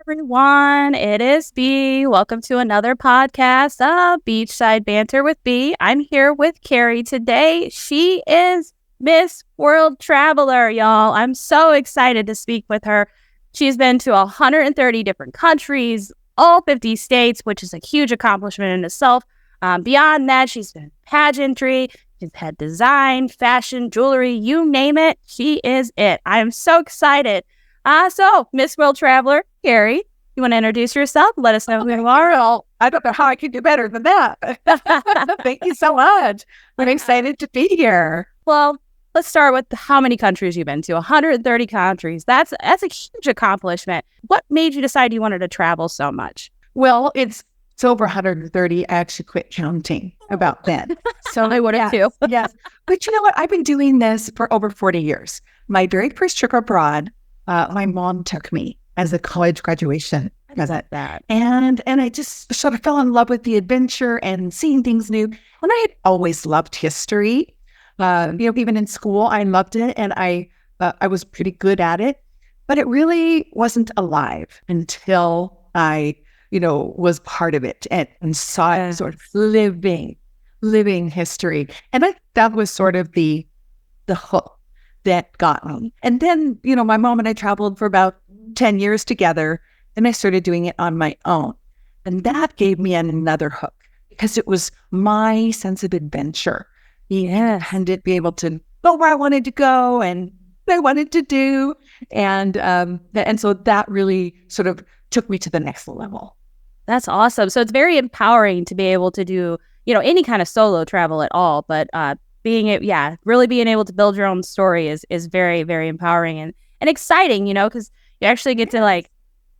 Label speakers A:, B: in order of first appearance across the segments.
A: everyone. It is B. Welcome to another podcast of Beachside Banter with B. I'm here with Kerry today. She is Miss World Traveler, y'all. I'm so excited to speak with her. She's been to 130 different countries, all 50 states, which is a huge accomplishment in itself. Beyond that, she's been pageantry. She's had design, fashion, jewelry, you name it. She is it. I am so excited. So, Miss World Traveler, Kerry, you want to introduce yourself? Let us know who you are.
B: Well, I don't know how I can do better than that. Thank you so much. I'm excited to be here.
A: Well, let's start with how many countries you've been to. 130 countries. That's a huge accomplishment. What made you decide you wanted to travel so much?
B: Well, it's over 130. I actually quit counting about then.
A: So I would have too.
B: Yes. But you know what? I've been doing this for over 40 years. My very first trip abroad, my mom took me as a college graduation present. And I just sort of fell in love with the adventure and seeing things new. And I had always loved history. Even in school, I loved it, and I was pretty good at it. But it really wasn't alive until I, was part of it and saw it sort of living history. And that was sort of the hook that got me. And then, my mom and I traveled for about 10 years together, and I started doing it on my own. And that gave me another hook because it was my sense of adventure. Yeah, and to be able to go where I wanted to go and what I wanted to do. And so that really sort of took me to the next level.
A: That's awesome. So it's very empowering to be able to do, any kind of solo travel at all, but really being able to build your own story is very, very empowering and exciting, because you actually get to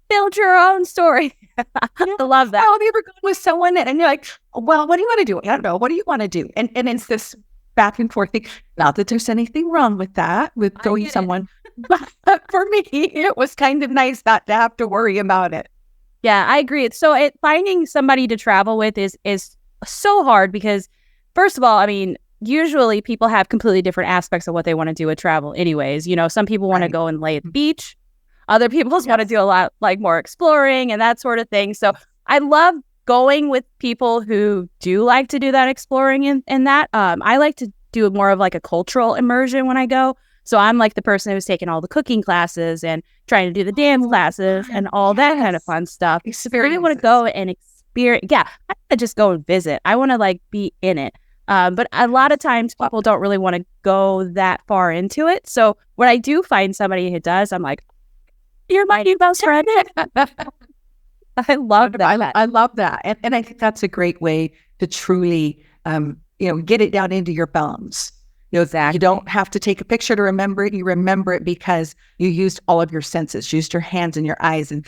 A: build your own story. I love that.
B: Oh, have you ever gone with someone and you're like, well, what do you want to do? I don't know. What do you want to do? And it's this back and forth thing. Not that there's anything wrong with that, with going with someone. But for me, it was kind of nice not to have to worry about it.
A: Yeah, I agree. So finding somebody to travel with is so hard because, first of all, usually people have completely different aspects of what they want to do with travel anyways. Some people want to go and lay at the beach. Other people just want to do a lot more exploring and that sort of thing. So I love going with people who do like to do that exploring and that. I like to do more of a cultural immersion when I go. So I'm the person who's taking all the cooking classes and trying to do the dance classes and all that kind of fun stuff. I really want to go and experience. Yeah, I want to just go and visit. I want to be in it. But a lot of times people don't really want to go that far into it. So when I do find somebody who does, I'm like, you're my new best friend. I love that.
B: I love that. And I think that's a great way to truly, get it down into your bones.
A: Exactly.
B: You don't have to take a picture to remember it. You remember it because you used all of your senses, used your hands and your eyes, and,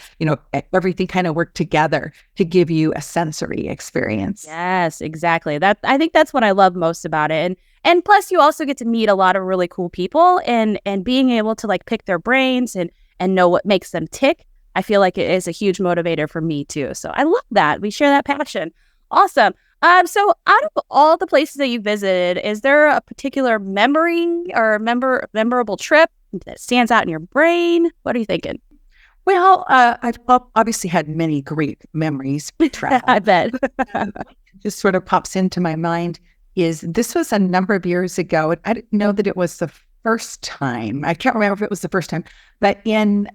B: everything kind of worked together to give you a sensory experience.
A: Yes, exactly. I think that's what I love most about it. And plus you also get to meet a lot of really cool people and being able to pick their brains and know what makes them tick. I feel like it is a huge motivator for me too. So I love that. We share that passion. Awesome. So out of all the places that you visited, is there a particular memory or memorable trip that stands out in your brain? What are you thinking?
B: Well, I've obviously had many great memories with travel.
A: I bet.
B: Just sort of pops into my mind this was a number of years ago. I didn't know that it was the first time. I can't remember if it was the first time, but in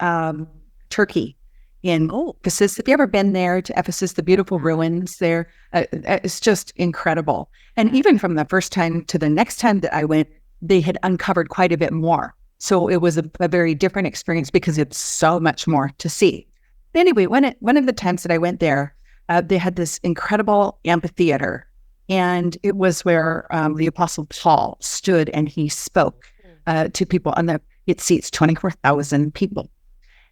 B: Turkey. In Ephesus. Have you ever been there to Ephesus, the beautiful ruins there? It's just incredible. And even from the first time to the next time that I went, they had uncovered quite a bit more. So it was a very different experience because it's so much more to see. Anyway, one of the times that I went there, they had this incredible amphitheater. And it was where the Apostle Paul stood and he spoke to people. It seats 24,000 people.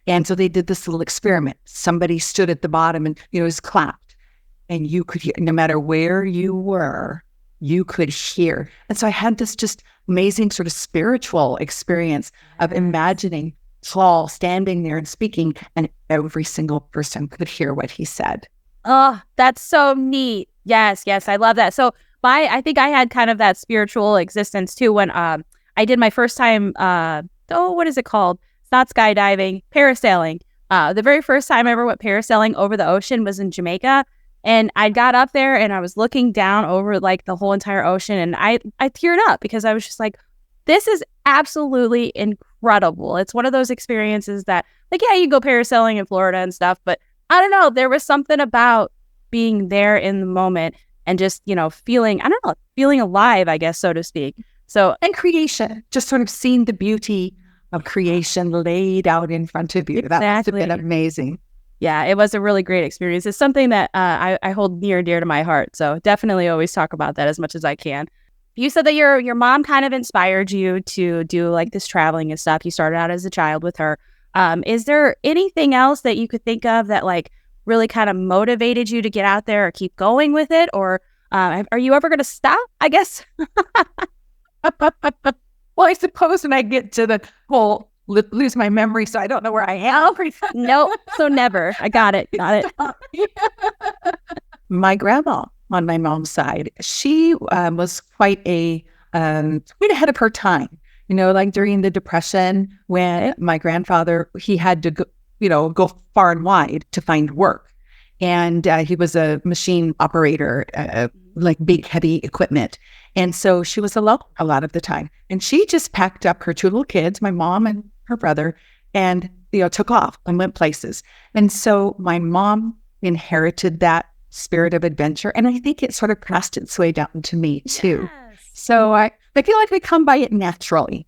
B: And so they did this little experiment. Somebody stood at the bottom and, was clapped. And you could hear, no matter where you were, you could hear. And so I had this just amazing sort of spiritual experience of imagining Paul standing there and speaking, and every single person could hear what he said.
A: Oh, that's so neat. Yes, I love that. So I think I had kind of that spiritual existence too when I did my first time, what is it called? Not skydiving, parasailing The very first time I ever went parasailing over the ocean was in Jamaica. And I got up there and I was looking down over like the whole entire ocean. And I teared up because I was just like, this is absolutely incredible. It's one of those experiences that, like, yeah, you go parasailing in Florida and stuff, but I don't know, there was something about being there in the moment and just, feeling alive, I guess, so to speak. So,
B: and creation, just sort of seeing the beauty of creation laid out in front of you. That must have been amazing.
A: Yeah, it was a really great experience. It's something that I hold near and dear to my heart. So definitely always talk about that as much as I can. You said that your mom kind of inspired you to do like this traveling and stuff. You started out as a child with her. Is there anything else that you could think of that like really kind of motivated you to get out there or keep going with it? Or are you ever going to stop, I guess?
B: Well, I suppose when I get to the whole lose my memory, so I don't know where I am.
A: Nope. So never. I got it.
B: My grandma on my mom's side, she was quite ahead of her time. Like during the Depression, when my grandfather, he had to go far and wide to find work. And he was a machine operator, like big, heavy equipment. And so she was alone a lot of the time. And she just packed up her two little kids, my mom and her brother, and, took off and went places. And so my mom inherited that spirit of adventure. And I think it sort of passed its way down to me too. Yes. So I feel like we come by it naturally.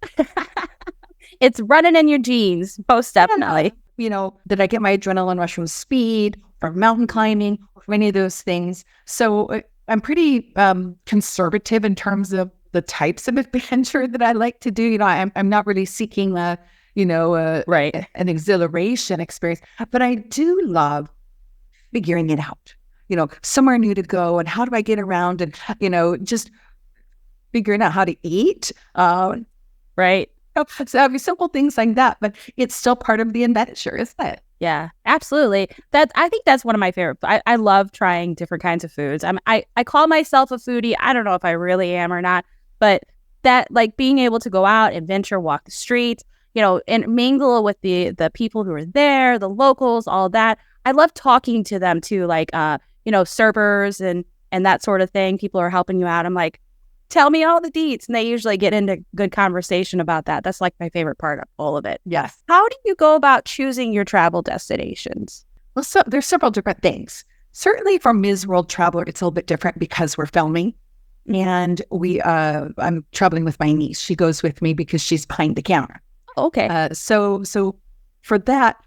A: It's running in your genes, most definitely.
B: Did I get my adrenaline rush from speed or mountain climbing or from any of those things? So I'm pretty conservative in terms of the types of adventure that I like to do. I'm not really seeking right. an exhilaration experience, but I do love figuring it out. Somewhere new to go, and how do I get around, and just figuring out how to eat.
A: Right.
B: So simple things like that, but it's still part of the adventure, isn't it?
A: Yeah, absolutely. I think that's one of my favorite. I love trying different kinds of foods. I call myself a foodie. I don't know if I really am or not, but that like being able to go out, adventure, walk the streets, and mingle with the people who are there, the locals, all that. I love talking to them too, like servers and that sort of thing. People are helping you out. I'm like, tell me all the deets. And they usually get into good conversation about that. That's like my favorite part of all of it.
B: Yes.
A: How do you go about choosing your travel destinations?
B: Well, so there's several different things. Certainly for Ms. World Traveler, it's a little bit different because we're filming. And I'm traveling with my niece. She goes with me because she's behind the camera.
A: Okay.
B: So for that,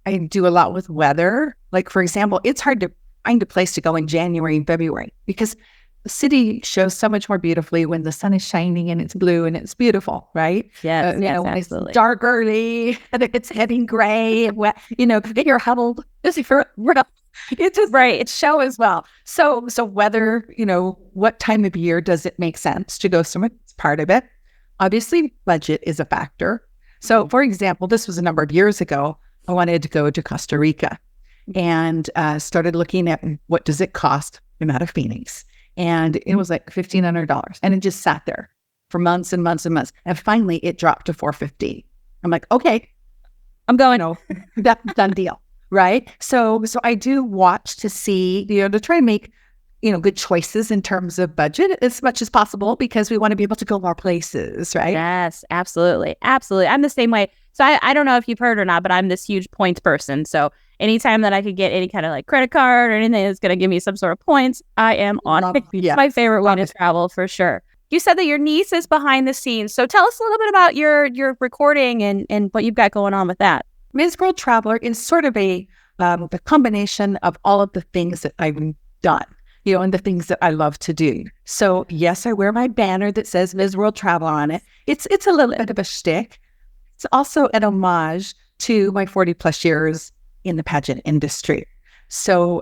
B: I do a lot with weather. Like, for example, it's hard to find a place to go in January and February because the city shows so much more beautifully when the sun is shining and it's blue and it's beautiful, right?
A: Yes,
B: when
A: absolutely.
B: It's dark early and it's heading gray and wet, you're huddled. It's just right. It show as well. So whether, what time of year does it make sense to go somewhere? It's part of it. Obviously, budget is a factor. So, for example, this was a number of years ago. I wanted to go to Costa Rica and started looking at what does it cost out of Phoenix. And it was like $1,500. And it just sat there for months and months and months. And finally, it dropped to $450. I'm like, okay, I'm going. That's done deal, right? So I do watch to see, to try to make, good choices in terms of budget as much as possible because we want to be able to go more places, right?
A: Yes, absolutely. Absolutely. I'm the same way. So I don't know if you've heard or not, but I'm this huge points person. So anytime that I could get any kind of like credit card or anything that's going to give me some sort of points, I am on it.
B: Yeah.
A: It's my favorite way to travel for sure. You said that your niece is behind the scenes. So tell us a little bit about your recording and what you've got going on with that.
B: Ms. World Traveler is sort of the combination of all of the things that I've done, and the things that I love to do. So yes, I wear my banner that says Ms. World Traveler on it. It's a little bit of a shtick. It's also an homage to my 40 plus years in the pageant industry. So,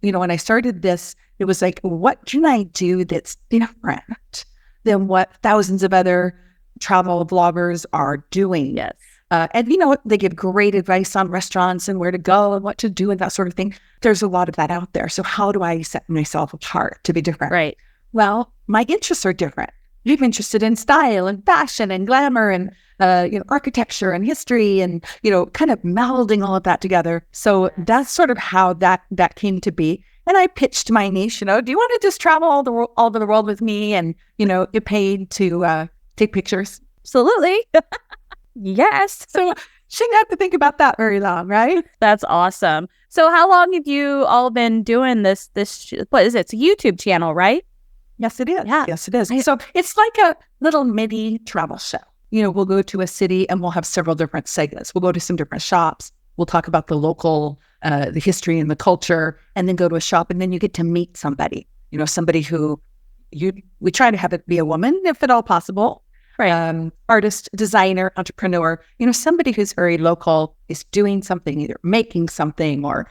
B: when I started this, it was like, what can I do that's different than what thousands of other travel bloggers are doing?
A: Yes.
B: And they give great advice on restaurants and where to go and what to do and that sort of thing. There's a lot of that out there. So how do I set myself apart to be different?
A: Right.
B: Well, my interests are different. I'm interested in style and fashion and glamour and architecture and history and, kind of melding all of that together. So that's sort of how that came to be. And I pitched my niche, do you want to just travel all over the world with me and, get paid to take pictures?
A: Absolutely. Yes.
B: So she didn't have to think about that very long, right?
A: That's awesome. So how long have you all been doing this, what is it? It's a YouTube channel, right?
B: Yes, it is.
A: Yeah.
B: Yes, it is. So it's like a little mini travel show. We'll go to a city and we'll have several different segments. We'll go to some different shops. We'll talk about the local, the history and the culture, and then go to a shop, and then you get to meet somebody, somebody who we try to have it be a woman, if at all possible.
A: Right.
B: Artist, designer, entrepreneur, somebody who's very local, is doing something, either making something or,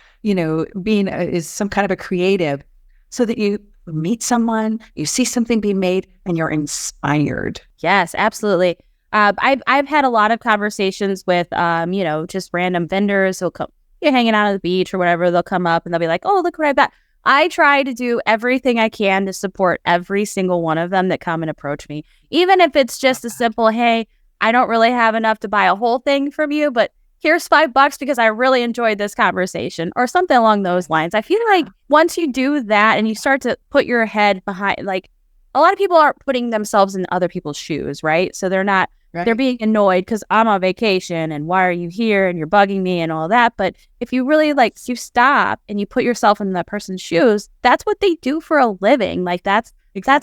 B: being is some kind of a creative, so that you meet someone, you see something being made, and you're inspired.
A: Yes, absolutely. I've had a lot of conversations with, just random vendors who'll come, you're hanging out on the beach or whatever. They'll come up and they'll be like, "Oh, look what I've got." I try to do everything I can to support every single one of them that come and approach me. Even if it's just a simple, "Hey, I don't really have enough to buy a whole thing from you, but here's $5 because I really enjoyed this conversation," or something along those lines. I feel like once you do that and you start to put your head behind, like, a lot of people aren't putting themselves in other people's shoes, right? So they're not, they're being annoyed because I'm on vacation and why are you here and you're bugging me and all that. But if you really you stop and you put yourself in that person's shoes, that's what they do for a living. Like that's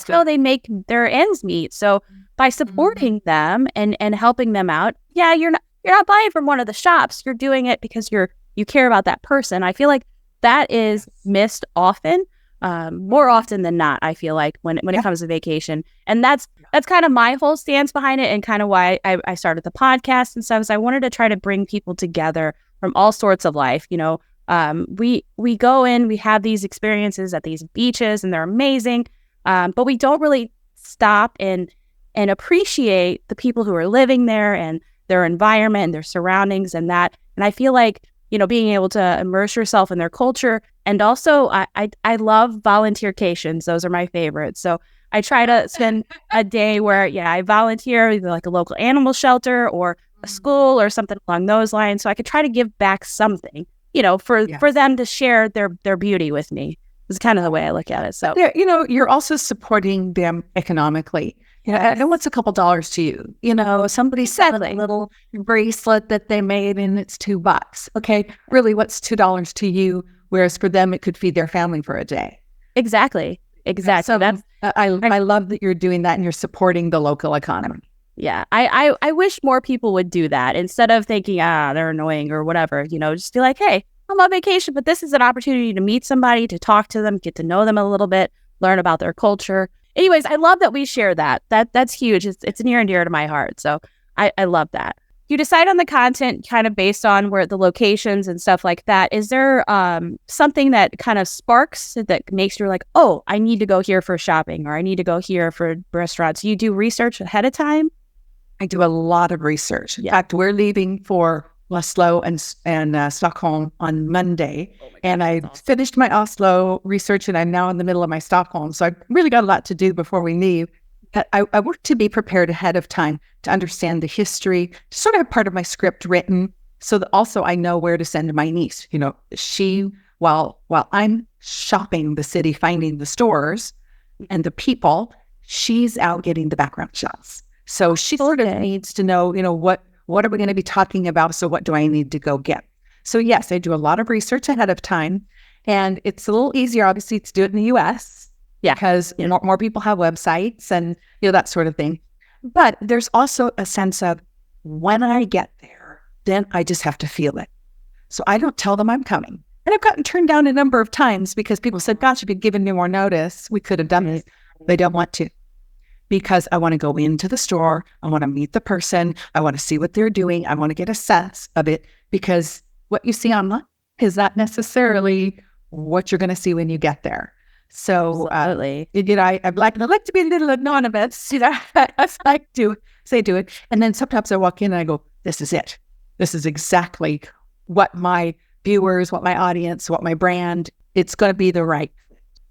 A: how they make their ends meet. So by supporting them and helping them out, you're not buying from one of the shops. You're doing it because you care about that person. I feel like that is missed often. More often than not, I feel like when it comes to vacation. And that's kind of my whole stance behind it, and kind of why I started the podcast and stuff, is I wanted to try to bring people together from all sorts of life. We go in, we have these experiences at these beaches and they're amazing. But we don't really stop and appreciate the people who are living there and their environment and their surroundings and that. And I feel like, being able to immerse yourself in their culture. And also I love volunteercations. Those are my favorites. So I try to spend a day where, I volunteer either like a local animal shelter or a school or something along those lines. So I could try to give back something, for them to share their beauty with me. It's kind of the way I look at it. So,
B: you're also supporting them economically. And what's a couple dollars to you? Somebody said a little bracelet that they made and it's $2. Okay. Really, what's $2 to you? Whereas for them, it could feed their family for a day.
A: Exactly. So
B: I love that you're doing that and you're supporting the local economy.
A: Yeah. I wish more people would do that instead of thinking, they're annoying or whatever, just be like, "Hey, I'm on vacation, but this is an opportunity to meet somebody, to talk to them, get to know them a little bit, learn about their culture." Anyways, I love that we share that. That's huge. It's near and dear to my heart. So I love that. You decide on the content kind of based on where the locations and stuff like that. Is there something that kind of sparks that makes you like, "Oh, I need to go here for shopping," or "I need to go here for restaurants"? You do research ahead of time?
B: I do a lot of research. In fact, we're leaving for Oslo and Stockholm on Monday. And I finished my Oslo research and I'm now in the middle of my Stockholm. So I've really got a lot to do before we leave. But I work to be prepared ahead of time to understand the history, to sort of have part of my script written so that also I know where to send my niece. She, while I'm shopping the city, finding the stores and the people, she's out getting the background shots. So she sort of needs to know, what are we going to be talking about? So what do I need to go get? So yes, I do a lot of research ahead of time, and it's a little easier, obviously, to do it in the U.S. because more people have websites and that sort of thing. But there's also a sense of when I get there, then I just have to feel it. So I don't tell them I'm coming. And I've gotten turned down a number of times because people said, "Gosh, if you'd given me more notice, we could have done this." They don't want to. Because I want to go into the store, I want to meet the person, I want to see what they're doing, I want to get a sense of it, because what you see online is not necessarily what you're going to see when you get there. So,
A: Absolutely.
B: I like to be a little anonymous, I like to say do it. And then sometimes I walk in and I go, "This is it. This is exactly what my viewers, what my audience, what my brand, it's going to be the right."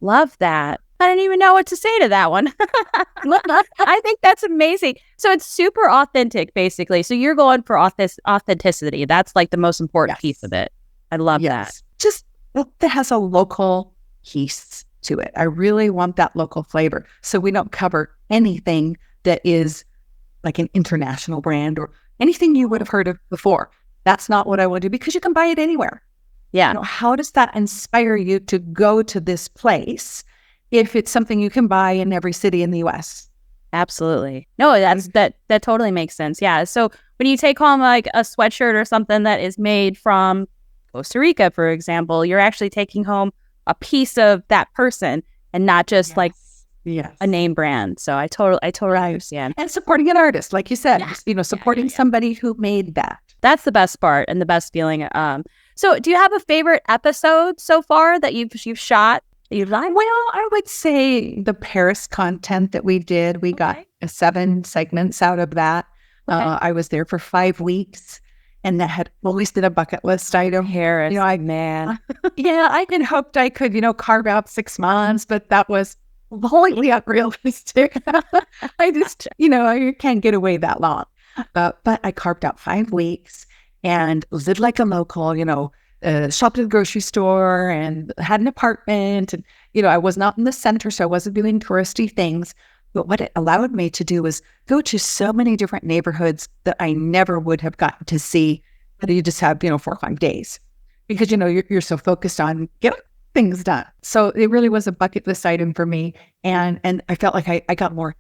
A: Love that. I didn't even know what to say to that one. I think that's amazing. So it's super authentic, basically. So you're going for authenticity. That's like the most important piece of it. I love that.
B: Just that has a local piece to it. I really want that local flavor. So we don't cover anything that is like an international brand or anything you would have heard of before. That's not what I want to do, because you can buy it anywhere.
A: Yeah.
B: You know, how does that inspire you to go to this place if it's something you can buy in every city in the US?
A: Absolutely. No, that totally makes sense. Yeah. So when you take home like a sweatshirt or something that is made from Costa Rica, for example, you're actually taking home a piece of that person and not just like a name brand. So I totally understand.
B: And supporting an artist, like you said, supporting somebody who made that.
A: That's the best part and the best feeling. So do you have a favorite episode so far that you've shot? Well,
B: I would say the Paris content that we did, we got 7 segments out of that. I was there for 5 weeks, and that had always been a bucket list item.
A: Paris,
B: I had hoped I could, carve out 6 months, but that was completely unrealistic. I just, you can't get away that long. But I carved out 5 weeks and lived like a local, shopped at the grocery store and had an apartment. And, I was not in the center, so I wasn't doing touristy things. But what it allowed me to do was go to so many different neighborhoods that I never would have gotten to see. But you just have, 4 or 5 days because, you're so focused on getting things done. So it really was a bucket list item for me. And I felt like I got more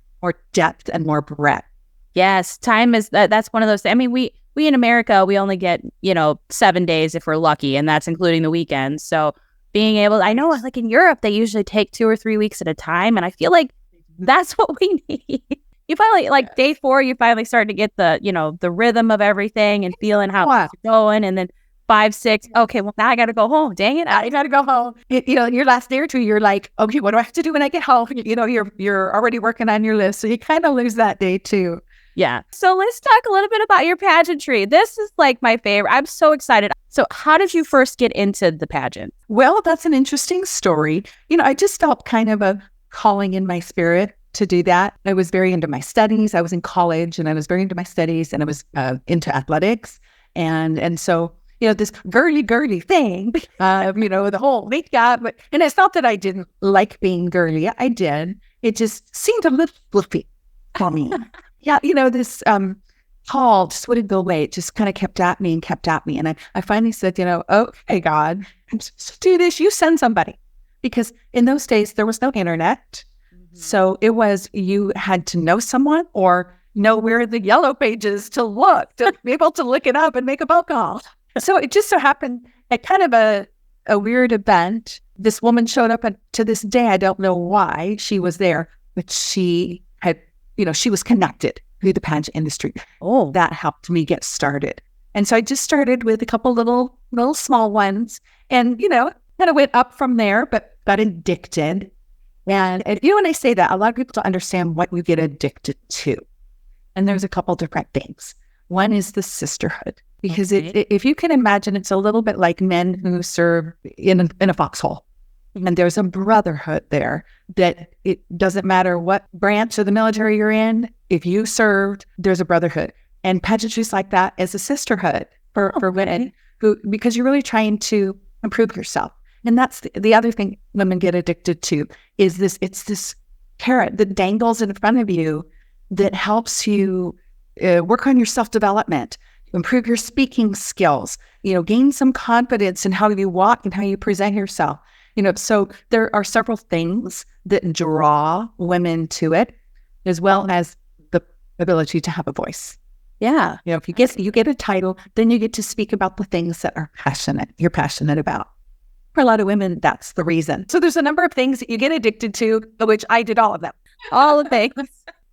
B: depth and more breadth.
A: Yes, time is that's one of those things. I mean, we in America, we only get, 7 days if we're lucky, and that's including the weekends. So being able, I know like in Europe, they usually take 2 or 3 weeks at a time. And I feel like that's what we need. You finally, like day 4, you finally start to get the, the rhythm of everything and feeling how it's going. And then 5, 6, okay, well now I got to go home. Dang it, I got to go home.
B: Your last day or two, you're like, okay, what do I have to do when I get home? You're already working on your list. So you kind of lose that day too.
A: Yeah. So let's talk a little bit about your pageantry. This is like my favorite. I'm so excited. So how did you first get into the pageant?
B: Well, that's an interesting story. I just felt kind of a calling in my spirit to do that. I was very into my studies. I was in college and I was very into my studies, and I was into athletics. And so, this girly thing, the whole makeup. And it's not that I didn't like being girly. I did. It just seemed a little fluffy for me. Yeah, this call just wouldn't go away. It just kind of kept at me. And I finally said, okay, God, I'm supposed to do this. You send somebody. Because in those days, there was no internet. Mm-hmm. So it was, you had to know someone or know where the yellow pages to look, to be able to look it up and make a phone call. So it just so happened at kind of a weird event. This woman showed up, and to this day, I don't know why she was there, but she had, she was connected to the pageant industry. Oh, that helped me get started. And so I just started with a couple little small ones, and, kind of went up from there, but got addicted. And when I say that, a lot of people don't understand what we get addicted to. And there's a couple different things. One is the sisterhood, because if you can imagine, it's a little bit like men who serve in a foxhole. And there's a brotherhood there that it doesn't matter what branch of the military you're in. If you served, there's a brotherhood. And pageantry is like that as a sisterhood for women because you're really trying to improve yourself. And that's the other thing women get addicted to is it's this carrot that dangles in front of you that helps you work on your self-development, improve your speaking skills, gain some confidence in how you walk and how you present yourself. So there are several things that draw women to it, as well as the ability to have a voice.
A: Yeah.
B: If you get a title, then you get to speak about the things that you're passionate about. For a lot of women, that's the reason. So there's a number of things that you get addicted to, which I did all of them.
A: All the things.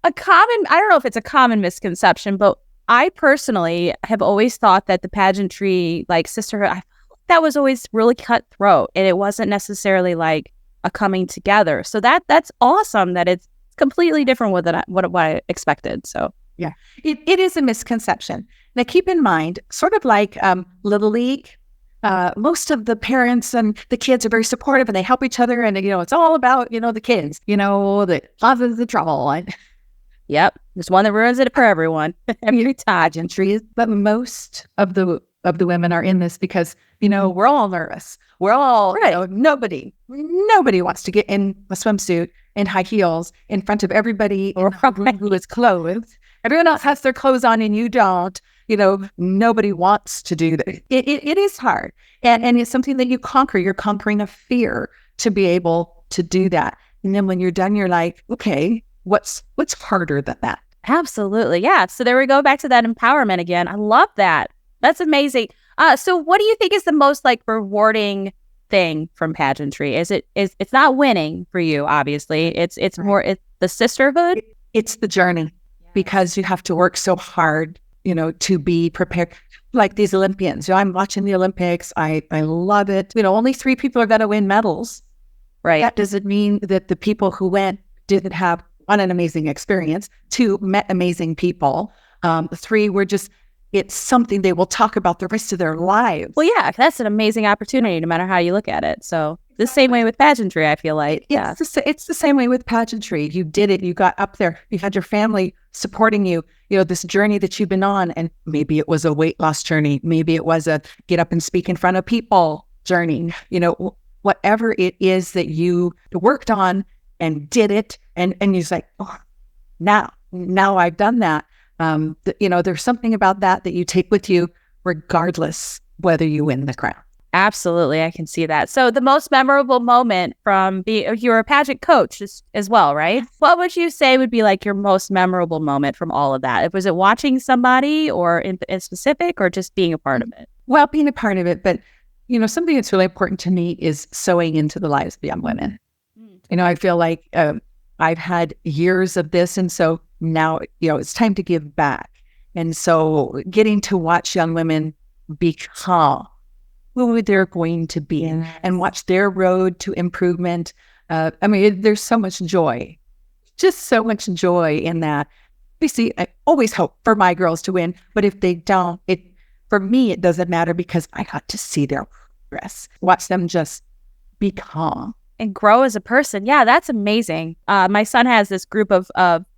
A: I don't know if it's a common misconception, but I personally have always thought that the pageantry, like sisterhood, that was always really cutthroat, and it wasn't necessarily like a coming together. So that's awesome that it's completely different with what I expected. So
B: yeah, it is a misconception. Now keep in mind, sort of like Little League, most of the parents and the kids are very supportive and they help each other. And, it's all about, the kids, the causes the trouble. And
A: Yep. There's one that ruins it for everyone.
B: every pageantry, but most of the women are in this because, we're all nervous. We're all,
A: Right.
B: nobody wants to get in a swimsuit and high heels in front of everybody in the room who is clothed. Everyone else has their clothes on and you don't. Nobody wants to do that. It is hard. And it's something that you conquer. You're conquering a fear to be able to do that. And then when you're done, you're like, okay, what's harder than that?
A: Absolutely. Yeah. So there we go back to that empowerment again. I love that. That's amazing. So what do you think is the most rewarding thing from pageantry? It's not winning for you, obviously. It's
B: Right.
A: more the sisterhood.
B: It's the journey because you have to work so hard, to be prepared. Like these Olympians, I'm watching the Olympics. I love it. Only 3 people are going to win medals.
A: Right.
B: That doesn't mean that the people who went didn't have, 1, an amazing experience, 2, met amazing people. 3 were just, it's something they will talk about the rest of their lives.
A: Well, yeah, that's an amazing opportunity no matter how you look at it. So the same way with pageantry, I feel like. Yeah.
B: It's the same way with pageantry. You did it. You got up there. You had your family supporting you, this journey that you've been on. And maybe it was a weight loss journey. Maybe it was a get up and speak in front of people journey. Whatever it is that you worked on and did it. And you're like, oh, now I've done that. There's something about that you take with you regardless whether you win the crown.
A: Absolutely. I can see that. So the most memorable moment from you're a pageant coach as well, right? What would you say would be your most memorable moment from all of that? Was it watching somebody or in specific or just being a part of it?
B: Well, being a part of it, but something that's really important to me is sewing into the lives of young women. I feel like I've had years of this. And so now, it's time to give back. And so getting to watch young women become who they're going to be and watch their road to improvement. There's so much joy, just so much joy in that. Obviously, I always hope for my girls to win, but if they don't, for me, it doesn't matter because I got to see their progress, watch them just become.
A: And grow as a person. Yeah, that's amazing. My son has this group of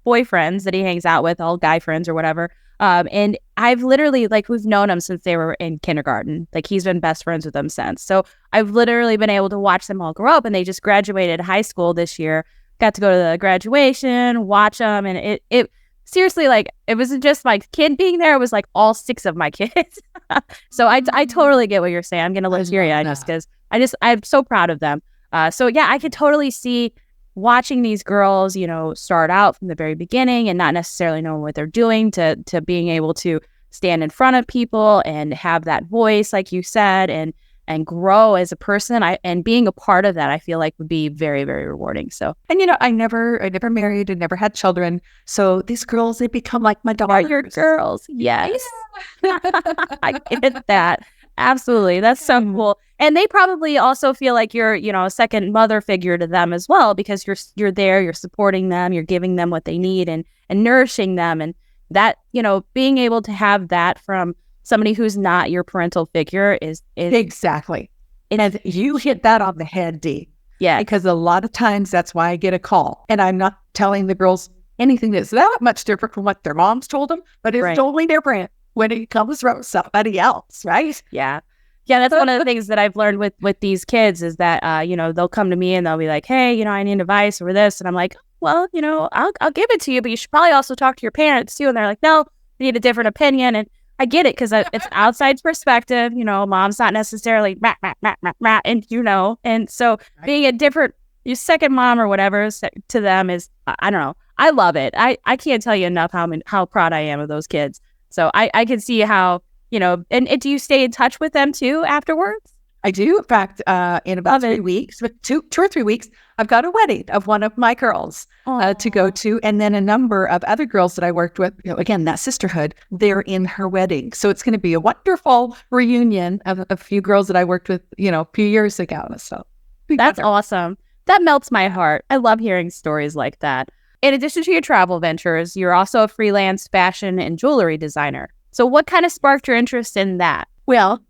A: boyfriends that he hangs out with, all guy friends or whatever. And I've literally, we've known them since they were in kindergarten. He's been best friends with them since. So I've literally been able to watch them all grow up, and they just graduated high school this year. Got to go to the graduation, watch them. And it seriously, it wasn't just my kid being there. It was all 6 of my kids. So I totally get what you're saying. I'm going to live here, just because I'm so proud of them. So yeah, I could totally see watching these girls, start out from the very beginning and not necessarily knowing what they're doing to being able to stand in front of people and have that voice, like you said, and grow as a person. And being a part of that, I feel like would be very, very rewarding. So,
B: and I never married and never had children. So these girls, they become like my daughters.
A: Your girls, yes, yeah. I get that. Absolutely. That's so cool. And they probably also feel like you're, a second mother figure to them as well, because you're there, you're supporting them, you're giving them what they need and nourishing them. And that, being able to have that from somebody who's not your parental figure is
B: exactly. And you hit that on the head, Dee.
A: Yeah.
B: Because a lot of times that's why I get a call. And I'm not telling the girls anything that's that much different from what their moms told them, but it's totally different when it comes from somebody else, right?
A: Yeah. Yeah, that's one of the things that I've learned with these kids is that, they'll come to me and they'll be like, hey, I need advice over this. And I'm like, well, I'll give it to you, but you should probably also talk to your parents too. And they're like, no, I need a different opinion. And I get it because it's outside perspective. Mom's not necessarily, and and so being a different, your second mom or whatever to them is, I don't know. I love it. I can't tell you enough how proud I am of those kids. So I can see how, and do you stay in touch with them too afterwards?
B: I do. In fact, in about 3 weeks, but 2 or 3 weeks, I've got a wedding of one of my girls to go to. And then a number of other girls that I worked with, again, that sisterhood, they're in her wedding. So it's going to be a wonderful reunion of a few girls that I worked with, a few years ago. So
A: that's awesome. That melts my heart. I love hearing stories like that. In addition to your travel ventures, you're also a freelance fashion and jewelry designer. So what kind of sparked your interest in that?
B: Well,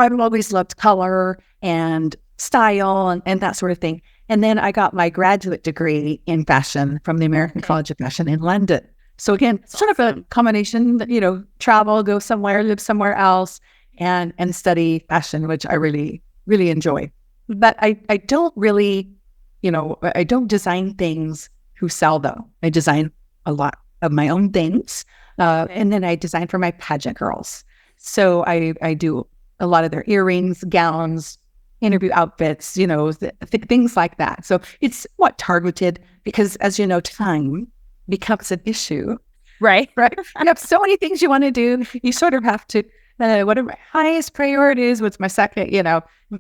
B: I've always loved color and style and that sort of thing. And then I got my graduate degree in fashion from the American College of Fashion in London. So again, sort of a combination, travel, go somewhere, live somewhere else, and study fashion, which I really, really enjoy. But I don't really, I don't design things to sell though. I design a lot of my own things. And then I design for my pageant girls. So I do a lot of their earrings, gowns, interview outfits, things like that. So it's what targeted, because as you know, time becomes an issue.
A: Right.
B: You have so many things you want to do. You sort of have to, what are my highest priorities? What's my second,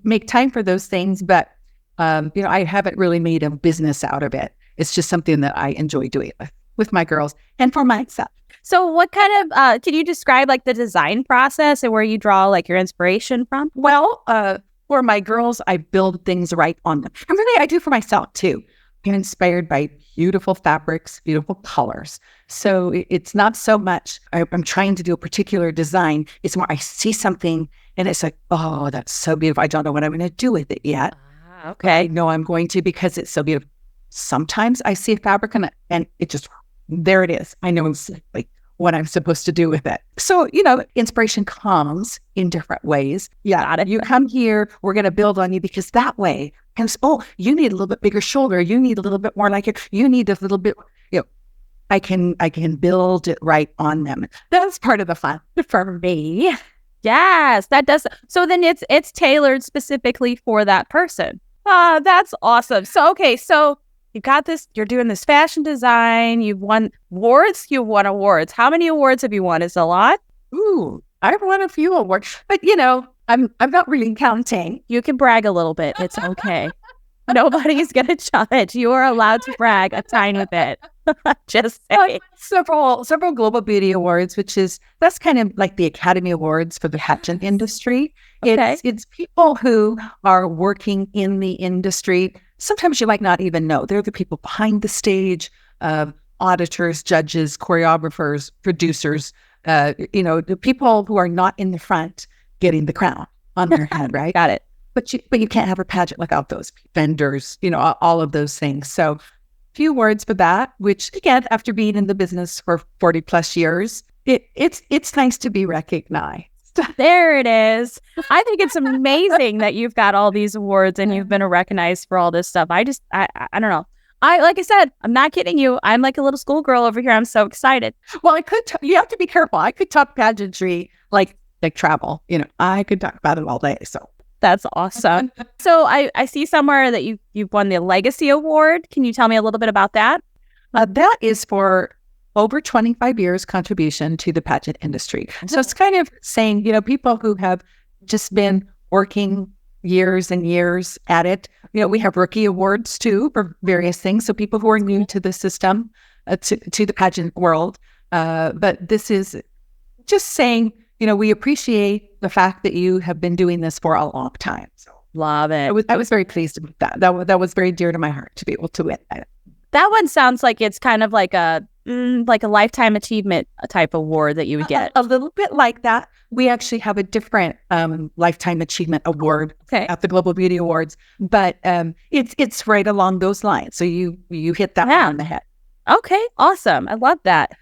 B: make time for those things. But, I haven't really made a business out of it. It's just something that I enjoy doing with my girls and for myself.
A: So what kind of, can you describe like the design process and where you draw like your inspiration from?
B: Well, for my girls, I build things right on them. And really, I do for myself too. I'm inspired by beautiful fabrics, beautiful colors. So it's not so much I'm trying to do a particular design. It's more I see something and it's like, oh, that's so beautiful. I don't know what I'm going to do with it yet.
A: Okay.
B: I know I'm going to because it's so beautiful. Sometimes I see a fabric and it just, there it is. I know exactly what I'm supposed to do with it. So, inspiration comes in different ways. Yeah.
A: Got it.
B: You come here, we're going to build on you because that way, you need a little bit bigger shoulder. You need a little bit more like it. You need a little bit, I can build it right on them. That's part of the fun for me.
A: Yes, that does. So then it's tailored specifically for that person. That's awesome. So, okay. So you got this, you're doing this fashion design. You've won awards. You won awards. How many awards have you won? Is it a lot?
B: Ooh, I've won a few awards, but I'm not really counting.
A: You can brag a little bit. It's okay. Nobody's going to judge. You are allowed to brag a tiny bit. Just say.
B: Several Global Beauty Awards, that's kind of like the Academy Awards for the pageant industry.
A: Okay.
B: It's people who are working in the industry. Sometimes you might not even know. They're the people behind the stage, auditors, judges, choreographers, producers, the people who are not in the front getting the crown on their head, right?
A: Got it.
B: But you can't have a pageant without those vendors, all of those things. So few words for that, which again, after being in the business for 40 plus years, it's nice to be recognized.
A: There it is. I think it's amazing that you've got all these awards and you've been recognized for all this stuff. I don't know. Like I said, I'm not kidding you. I'm like a little schoolgirl over here. I'm so excited.
B: Well, you have to be careful. I could talk pageantry like travel. I could talk about it all day. So
A: that's awesome. So I see somewhere that you've won the Legacy Award. Can you tell me a little bit about that?
B: That is for over 25 years contribution to the pageant industry. So it's kind of saying, people who have just been working years and years at it. We have rookie awards too for various things. So people who are new to the system, to the pageant world. But this is just saying, we appreciate the fact that you have been doing this for a long time. So
A: love it.
B: I was very pleased with that. That was very dear to my heart to be able to win that.
A: That one sounds like it's kind of like a lifetime achievement type award that you would get.
B: A little bit like that. We actually have a different lifetime achievement award at the Global Beauty Awards, but it's right along those lines. So you hit that one on the head.
A: Okay, awesome. I love that.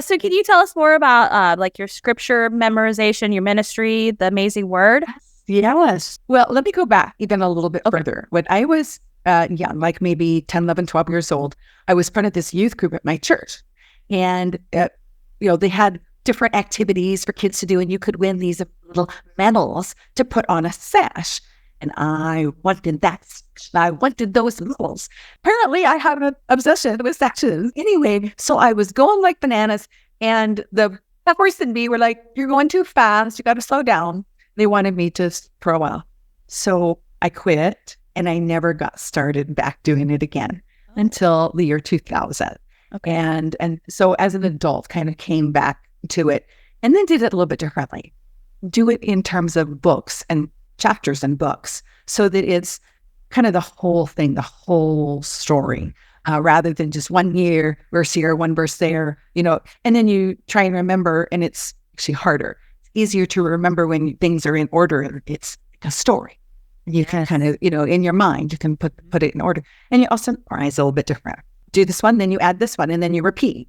A: So can you tell us more about like your scripture memorization, your ministry, the amazing word?
B: Yes. Well, let me go back even a little bit further. When I was young, like maybe 10, 11, 12 years old, I was part of this youth group at my church. And, they had different activities for kids to do, and you could win these little medals to put on a sash. And I wanted that. I wanted those medals. Apparently, I had an obsession with sashes. Anyway, so I was going like bananas, and the horse and me were like, "You're going too fast. You got to slow down." They wanted me to throw out. So I quit, and I never got started back doing it again until the year 2000. Okay. And so as an adult, kind of came back to it, and then did it a little bit differently. Do it in terms of books and chapters and books, so that it's kind of the whole thing, the whole story, rather than just one verse here, one verse there, and then you try and remember, and it's actually harder. easier to remember when things are in order. It's a story. You can kind of, in your mind, you can put it in order. And you also memorize a little bit different. Do this one, then you add this one, and then you repeat.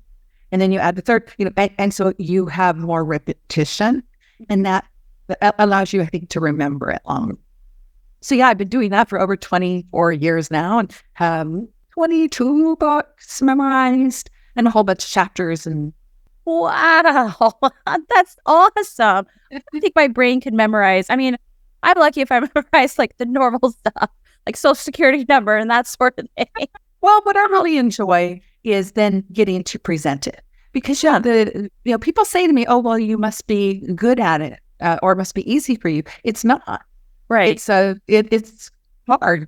B: And then you add the third, and so you have more repetition, and that allows you, I think, to remember it longer. So yeah, I've been doing that for over 24 years now, and have 22 books memorized and a whole bunch of chapters. And
A: wow, that's awesome. I think my brain can memorize. I mean, I'm lucky if I memorize like the normal stuff, like social security number and that sort of thing.
B: Well, what I really enjoy is then getting to present it, because people say to me, "Oh, well, you must be good at it, or it must be easy for you." It's not.
A: Right.
B: It's hard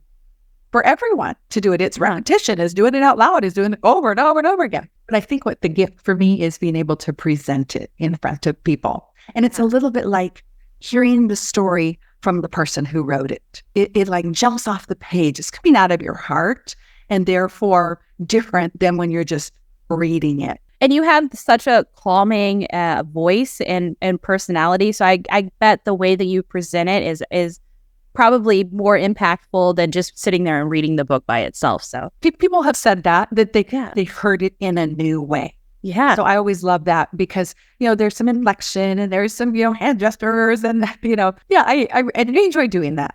B: for everyone to do it. It's repetition, is doing it out loud, is doing it over and over and over again. But I think what the gift for me is being able to present it in front of people. And it's a little bit like hearing the story from the person who wrote it. It like jumps off the page. It's coming out of your heart, and therefore different than when you're just reading it.
A: And you have such a calming voice and personality. So I bet the way that you present it is probably more impactful than just sitting there and reading the book by itself. So
B: people have said that they've heard it in a new way.
A: Yeah.
B: So I always love that, because, there's some inflection and there's some, hand gestures and, I enjoy doing that.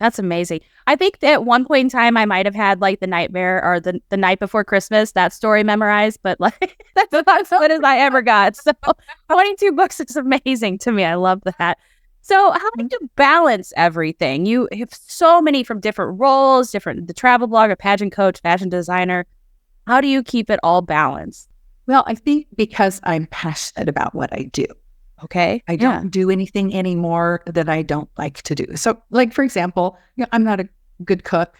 A: That's amazing. I think at one point in time, I might have had like the nightmare or the night before Christmas, that story memorized, but like that's about as good as I ever got. So 22 books is amazing to me. I love that. So how do you balance everything? You have so many from different roles, the travel blogger, pageant coach, fashion designer. How do you keep it all balanced?
B: Well, I think because I'm passionate about what I do. Okay. I don't do anything anymore that I don't like to do. So like, for example, I'm not a good cook.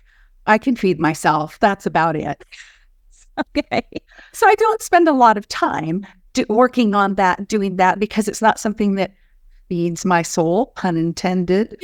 B: I can feed myself. That's about it.
A: Okay.
B: So I don't spend a lot of time working on that, doing that, because it's not something that feeds my soul, pun intended.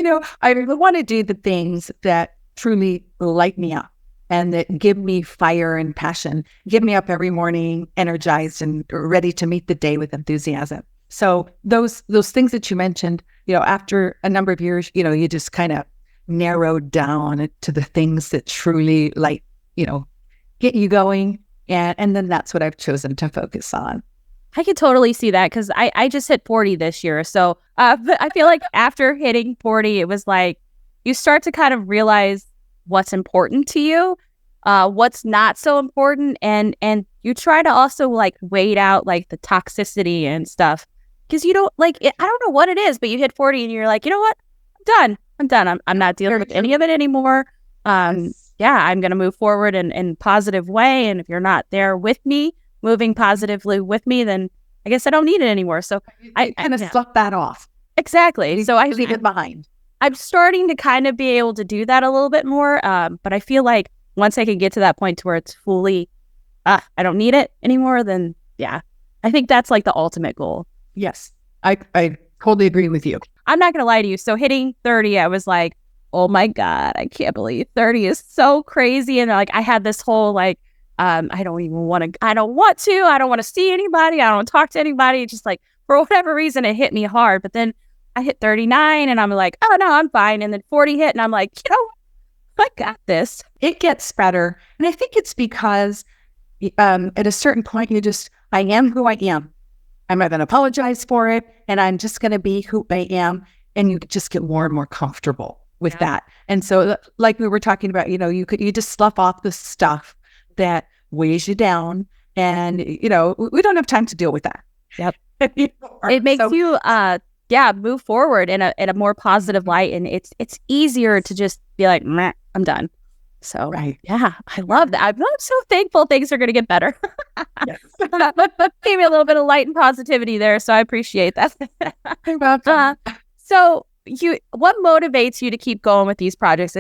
B: I want to do the things that truly light me up and that give me fire and passion, give me up every morning, energized and ready to meet the day with enthusiasm. So those things that you mentioned, after a number of years, you just kind of narrowed down to the things that truly get you going. And then that's what I've chosen to focus on.
A: I could totally see that, because I just hit 40 this year. So I feel like after hitting 40, it was like you start to kind of realize what's important to you, what's not so important. And you try to also like wait out like the toxicity and stuff. Because you don't I don't know what it is, but you hit 40 and you're like, you know what? I'm done. I'm not dealing with any of it anymore. I'm going to move forward in a positive way. And if you're not there with me, moving positively with me, then I guess I don't need it anymore. So I
B: kind of slap that off.
A: Exactly. So I
B: leave it behind.
A: I'm starting to kind of be able to do that a little bit more. But I feel like once I can get to that point to where it's fully, I don't need it anymore, then I think that's like the ultimate goal.
B: Yes, I totally agree with you.
A: I'm not going to lie to you. So hitting 30, I was like, oh my God, I can't believe 30 is so crazy. And like, I had this whole like, I don't want to see anybody. I don't want to talk to anybody. Just like, for whatever reason, it hit me hard. But then I hit 39 and I'm like, oh no, I'm fine. And then 40 hit and I'm like, I got this.
B: It gets better. And I think it's because at a certain point, I am who I am. I'm not going to apologize for it. And I'm just going to be who I am. And you just get more and more comfortable with that. And so like we were talking about, you just slough off the stuff that weighs you down. And, we don't have time to deal with that.
A: Yep. It makes you, move forward in a more positive light. And it's easier to just be like, meh, I'm done. So,
B: right.
A: Yeah, I love that. I'm so thankful things are going to get better. Yes. Gave me a little bit of light and positivity there. So I appreciate that.
B: You're welcome.
A: So what motivates you to keep going with these projects?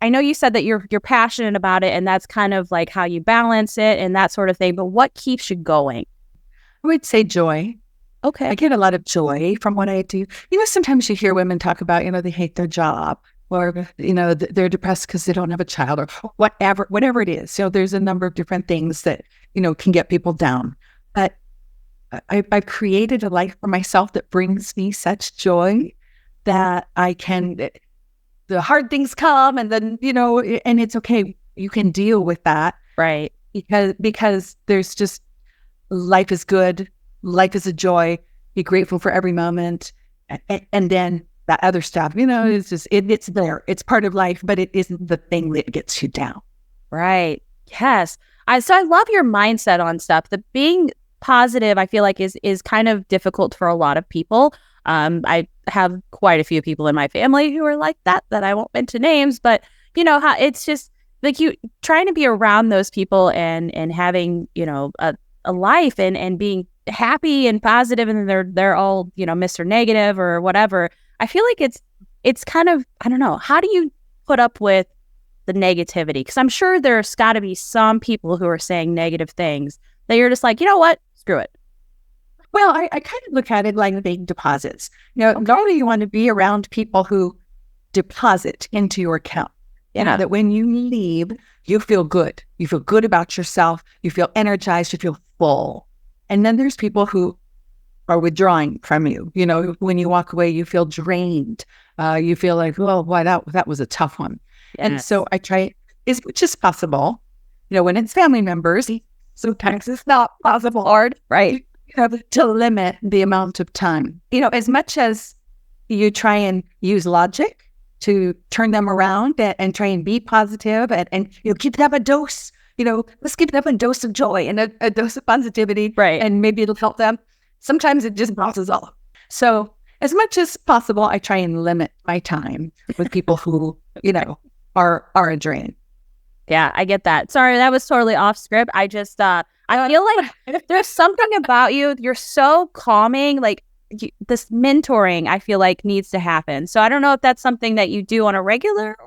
A: I know you said that you're passionate about it and that's kind of like how you balance it and that sort of thing, but what keeps you going?
B: I would say joy.
A: Okay.
B: I get a lot of joy from what I do. Sometimes you hear women talk about, they hate their job or, they're depressed because they don't have a child or whatever it is. So there's a number of different things that, can get people down. But I've created a life for myself that brings me such joy that I can, the hard things come and then, and it's okay. You can deal with that.
A: Right.
B: Because there's just, life is good. Life is a joy. Be grateful for every moment. And then that other stuff, it's just, it's there. It's part of life, but it isn't the thing that gets you down.
A: Right. Yes. So I love your mindset on stuff. The being positive, I feel like is kind of difficult for a lot of people. I have quite a few people in my family who are like that I won't mention names, but how it's just like you trying to be around those people and having, a life and being happy and positive, and they're all, Mr. Negative or whatever. I feel like it's kind of, I don't know, how do you put up with the negativity? Because I'm sure there's got to be some people who are saying negative things that you're just like, you know what, screw it.
B: Well, I kind of look at it like big deposits. Normally you want to be around people who deposit into your account. That when you leave, you feel good. You feel good about yourself. You feel energized. You feel full. And then there's people who are withdrawing from you. When you walk away, you feel drained. You feel like, well, why that was a tough one. Yes. And so I try as much as possible. When it's family members, sometimes it's not possible.
A: Hard, right?
B: To limit the amount of time. As much as you try and use logic to turn them around and try and be positive and give them a dose, let's give them a dose of joy and a dose of positivity.
A: Right.
B: And maybe it'll help them. Sometimes it just bounces off. So as much as possible, I try and limit my time with people who, are a drain.
A: Yeah, I get that. Sorry, that was totally off script. I just, I feel like there's something about you. You're so calming. Like this mentoring, I feel like needs to happen. So I don't know if that's something that you do on a regular,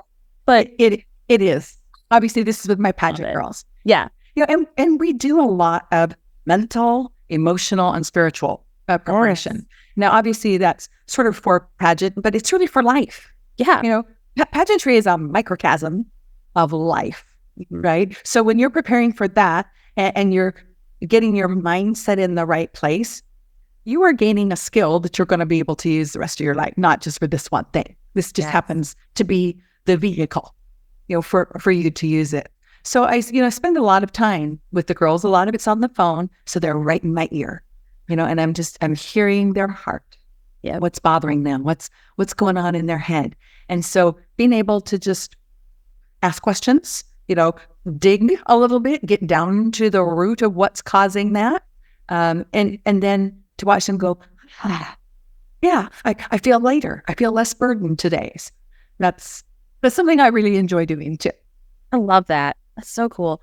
A: but
B: it is. Obviously, this is with my pageant girls.
A: Yeah.
B: And we do a lot of mental, emotional, and spiritual preparation. Now, obviously, that's sort of for pageant, but it's really for life.
A: Yeah.
B: Pageantry is a microcosm of life, right? So when you're preparing for that and you're getting your mindset in the right place, you are gaining a skill that you're going to be able to use the rest of your life, not just for this one thing. This just happens to be the vehicle, for you to use it. So I spend a lot of time with the girls. A lot of it's on the phone, so they're right in my ear, and I'm hearing their heart. Yeah, what's bothering them? What's going on in their head? And so being able to just ask questions, dig a little bit, get down to the root of what's causing that, and then to watch them go, yeah, I feel lighter. I feel less burdened today. That's something I really enjoy doing too.
A: I love that. That's so cool.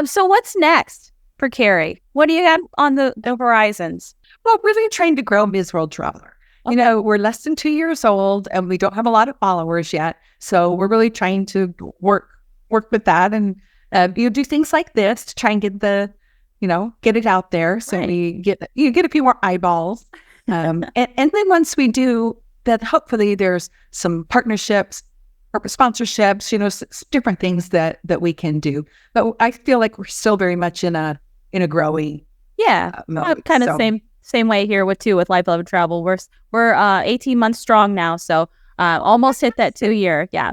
A: So what's next for Kerry? What do you have on the horizons?
B: Well, really trying to grow Ms. World Traveler. Okay. We're less than 2 years old and we don't have a lot of followers yet. So we're really trying to work with that and do things like this to try and get get it out there. So we get a few more eyeballs. And then once we do that, hopefully there's some partnerships, corporate sponsorships, different things that we can do. But I feel like we're still very much in a growing mode.
A: Kind of same way here with Life Love and Travel. We're 18 months strong now, so almost hit that 2 year. Yeah.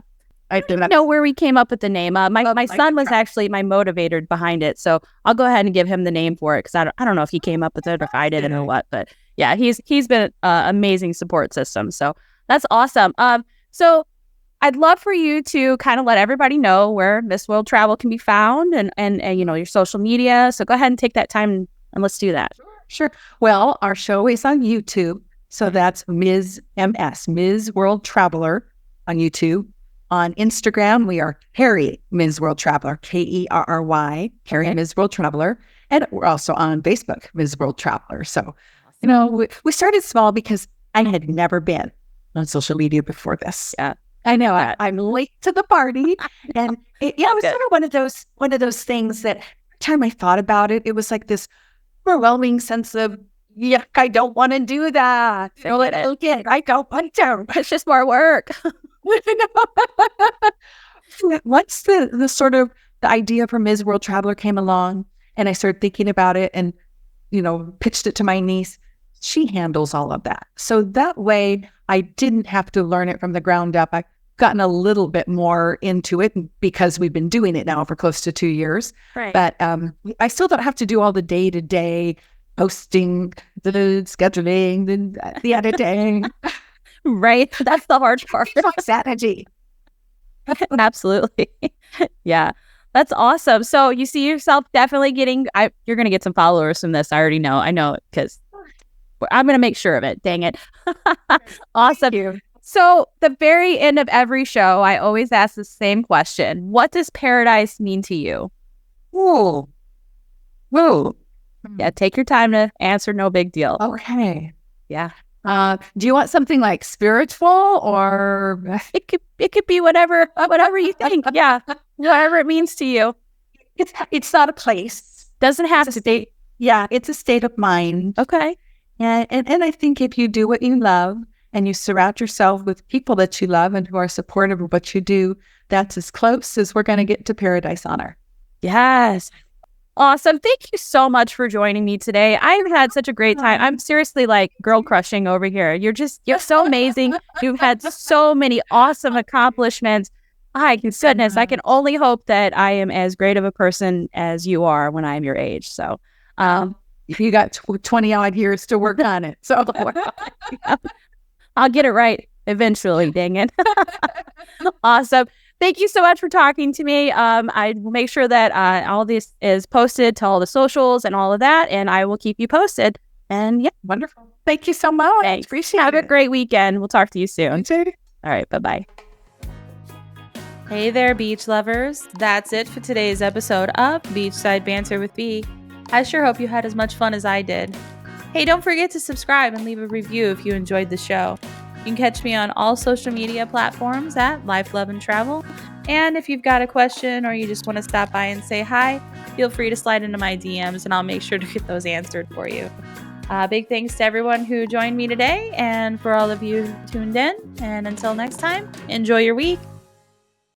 A: I don't know where we came up with the name. My son was actually my motivator behind it, so I'll go ahead and give him the name for it because I don't know if he came up with it or if I did it or what, but yeah, he's been an amazing support system, so that's awesome. So I'd love for you to kind of let everybody know where Miss World Travel can be found and your social media. So go ahead and take that time and let's do that.
B: Sure. Well, our show is on YouTube, so that's Ms. World Traveler on YouTube. On Instagram, we are Kerry Ms. World Traveler, Kerry, Kerry Ms. World Traveler. And we're also on Facebook, Ms. World Traveler. So, we started small because I had never been on social media before this.
A: Yeah,
B: I know. I'm late to the party. And it was sort of one of those things that every time I thought about it, it was like this overwhelming sense of, yuck, I don't want to do that. I don't want to.
A: It's just more work.
B: Once the sort of the idea for Ms. World Traveler came along and I started thinking about it and pitched it to my niece. She handles all of that. So that way I didn't have to learn it from the ground up. I've gotten a little bit more into it because we've been doing it now for close to 2 years.
A: Right.
B: But I still don't have to do all the day-to-day posting, the scheduling, the editing.
A: Right. That's the hard part.
B: Strategy.
A: Absolutely. Yeah. That's awesome. So you see yourself definitely you're going to get some followers from this. I already know. I know it because I'm going to make sure of it. Dang it. Awesome.
B: Thank you.
A: So the very end of every show, I always ask the same question. What does paradise mean to you?
B: Whoa. Whoa.
A: Yeah. Take your time to answer. No big deal.
B: Okay.
A: Yeah.
B: Do you want something like spiritual or
A: It could be whatever you think. Yeah. Whatever it means to you.
B: it's not a place.
A: Doesn't have
B: It's
A: to
B: a state. Yeah, it's a state of mind.
A: Okay.
B: And I think if you do what you love and you surround yourself with people that you love and who are supportive of what you do, that's as close as we're going to get to paradise on Earth.
A: Yes. Awesome. Thank you so much for joining me today. I've had such a great time. I'm seriously like girl crushing over here. You're so amazing. You've had so many awesome accomplishments. My goodness, I can only hope that I am as great of a person as you are when I'm your age. So,
B: you got 20 odd years to work on it. So
A: I'll get it right eventually. Dang it. Awesome. Thank you so much for talking to me. I will make sure that all this is posted to all the socials and all of that, and I will keep you posted. And yeah,
B: wonderful. Thank you so much.
A: Thanks.
B: Appreciate
A: Have
B: it.
A: a great weekend. We'll talk to you soon.
B: You too.
A: All right. Bye-bye. Hey there, beach lovers. That's it for today's episode of Beachside Banter with B. I sure hope you had as much fun as I did. Hey, don't forget to subscribe and leave a review if you enjoyed the show. You can catch me on all social media platforms at Life, Love, and Travel. And if you've got a question or you just want to stop by and say hi, feel free to slide into my DMs and I'll make sure to get those answered for you. Big thanks to everyone who joined me today and for all of you who tuned in. And until next time, enjoy your week.